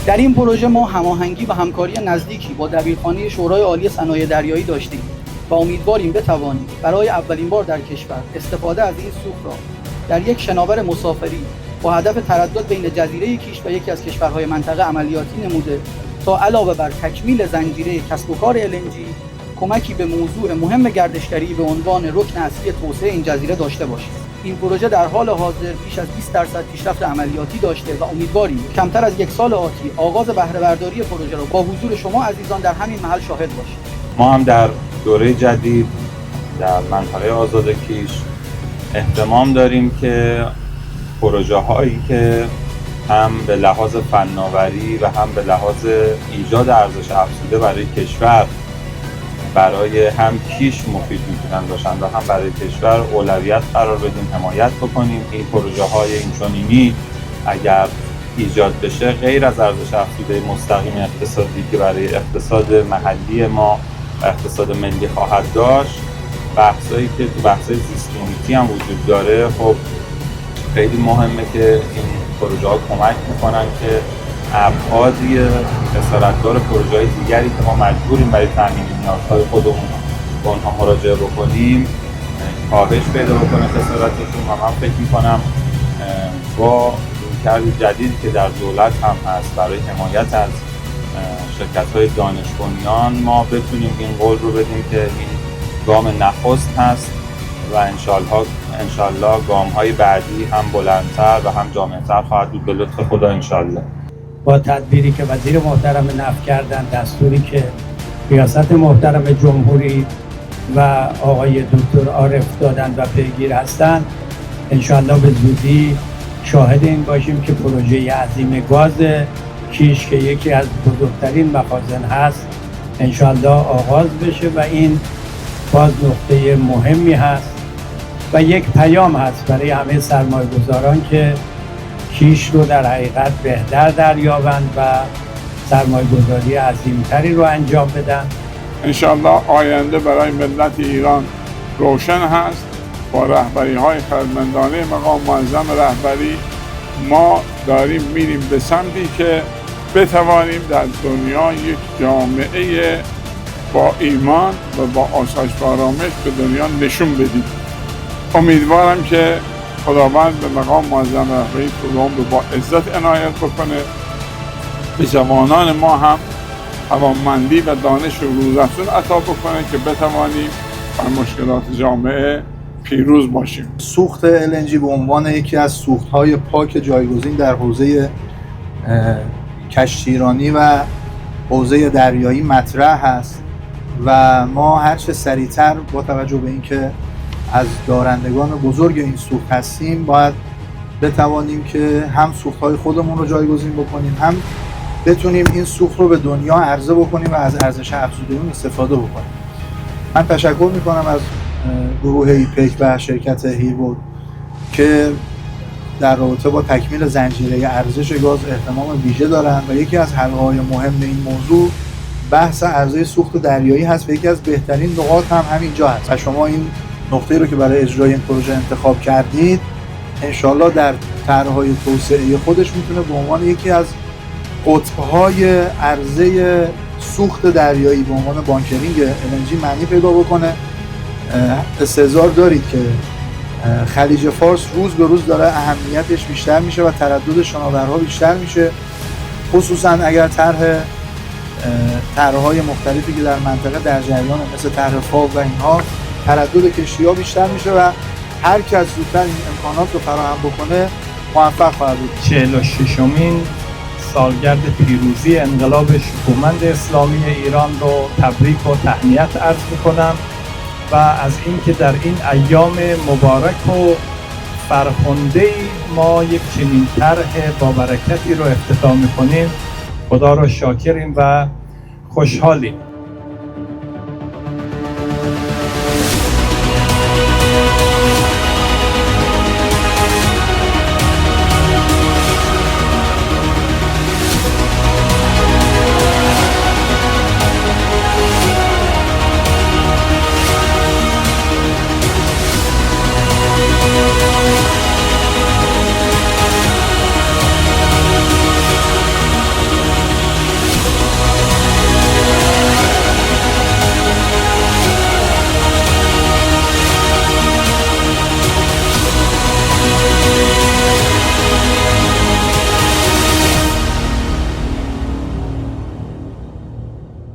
در این پروژه ما هماهنگی و همکاری نزدیکی با دبیرخانه شورای عالی صنایع دریایی داشتیم و امیدواریم بتوانیم برای اولین بار در کشور استفاده از این سوخت را در یک شناور مسافری با هدف تردد بین جزیره کیش و یکی از کشورهای منطقه عملیاتی نموده تا علاوه بر تکمیل زنجیره کسب و کار LNG کمکی به موضوع مهم گردشگری به عنوان رکن اصلی توسعه این جزیره داشته باشیم. این پروژه در حال حاضر بیش از 20% پیشرفت عملیاتی داشته و امیدواریم کمتر از یک سال آتی آغاز بهره برداری پروژه را با حضور شما عزیزان در همین محل شاهد باشیم. ما هم در دوره جدید در منطقه آزاد کیش اهتمام داریم که پروژه هایی که هم به لحاظ فناوری و هم به لحاظ ایجاد ارزش افزوده برای کشور، برای هم کیش مفید میتونن باشن و هم برای کشور اولویت قرار بدیم، حمایت بکنیم. این پروژه های اینچنینی اگر ایجاد بشه غیر از ارزش افزوده مستقیم اقتصادی که برای اقتصاد محلی ما و اقتصاد ملی خواهد داشت، بحثایی که تو بحثای زیست محیطی هم وجود داره، خب خیلی مهمه که این پروژه ها کمک میکنن که ابعادی خسارت‌دار پروژه‌های دیگری که ما مجبوریم برای تامین نیازهای خودمون به اونها مراجعه بکنیم کاهش پیدا بکنه خسارتشون. و من فکر میکنم با رویکرد جدیدی که در دولت هم هست برای حمایت از شرکت‌های دانش بنیان ما بتونیم این قول رو بدیم که این گام نخست هست و انشالله گام‌های بعدی هم بلندتر و هم جامع‌تر خواهد بود به لطف خدا انشالله. با تدبیری که وزیر محترم نفت کردن، دستوری که ریاست محترم جمهوری و آقای دکتر عارف دادن و پیگیر هستن، انشالله به زودی شاهد این باشیم که پروژه عظیم گاز کیش که یکی از بزرگترین مخازن هست انشالله آغاز بشه و این باز نقطه مهمی هست و یک پیام هست برای همه سرمایه‌گذاران که کیش رو در حقیقت بهتر دریابند و سرمایه‌گذاری عظیمتری رو انجام بدن. انشالله آینده برای ملت ایران روشن هست. با رهبری‌های خردمندانه مقام معظم رهبری ما داریم میریم به سمتی که بتوانیم در دنیا یک جامعه با ایمان و با آسایش و آرامش به دنیا نشون بدیم. امیدوارم که خداوند به مقام معظم رهبری طول عمر با عزت عنایت بکنه، به جوانان ما هم توانمندی و دانش و روزافزون عطا بکنه که بتوانیم بر مشکلات جامعه پیروز باشیم. سوخت LNG به عنوان یکی از سوخت‌های پاک جایگزین در حوزه کشتیرانی و حوزه دریایی مطرح هست و ما هرچه سریعتر با توجه به اینکه از دارندگان بزرگ این سوخت هستیم باید بتوانیم که هم سوخت‌های خودمون رو جایگزین بکنیم، هم بتونیم این سوخت رو به دنیا عرضه بکنیم و از ارزش افزوده اون استفاده بکنیم. من تشکر میکنم از گروه ایپک و شرکت هیربود که در رابطه با تکمیل زنجیره ارزش گاز اهتمام ویژه دارند و یکی از حلقه‌های مهم این موضوع بحث عرضه سوخت دریایی هست و یکی از بهترین نقاط هم همینجا هست و شما این نقطه‌ای رو که برای اجرای این پروژه انتخاب کردید انشالله در طرح‌های توسعه خودش میتونه به عنوان یکی از قطب‌های عرضه سوخت دریایی به عنوان بانکرینگ LNG معنی پیدا بکنه. استحضار دارید که خلیج فارس روز به روز داره اهمیتش بیشتر میشه و تردد شناورها بیشتر میشه، خصوصا اگر طرح‌های مختلفی که در منطقه در جریان مثل طرح فاو و اینها تردد کشتی‌ها بیشتر میشه و هر کس زودتر این امکانات رو فراهم بکنه موفق خواهد بود. 46مین سالگرد پیروزی انقلاب شکوهمند اسلامی ایران رو تبریک و تهنیت عرض می‌کنم و از اینکه در این ایام مبارک و فرخنده ما یک چنین طرح با برکتی رو افتتاح می‌کنیم، خدا رو شاکریم و خوشحالیم.